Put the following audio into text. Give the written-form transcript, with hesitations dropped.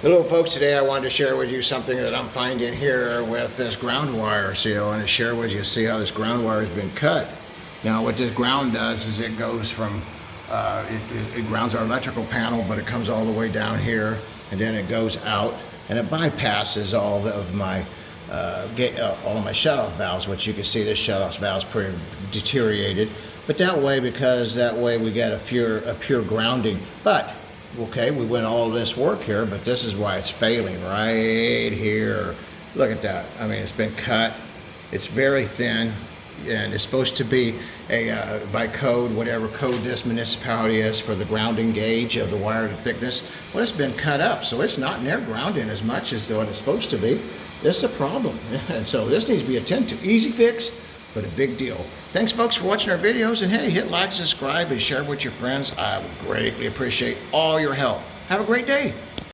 Hello folks, today I wanted to share with you something that I'm finding here with this ground wire. So I want to share with you, see how this ground wire has been cut. Now what this ground does is it goes from, it grounds our electrical panel, but it comes all the way down here and then it goes out and it bypasses all of my shutoff valves, which you can see this shutoff valve is pretty deteriorated. But that way we get a pure grounding. But okay, we went all this work here, but this is why it's failing right here. Look at that. I mean, it's been cut. It's very thin, and it's supposed to be a by code, whatever code this municipality is for the grounding gauge of the wire thickness. Well, it's been cut up, so it's not near grounding as much as what it's supposed to be. This is a problem, and so this needs to be attended to. Easy fix, but a big deal. Thanks folks for watching our videos, and hey, hit like, subscribe, and share with your friends. I would greatly appreciate all your help. Have a great day.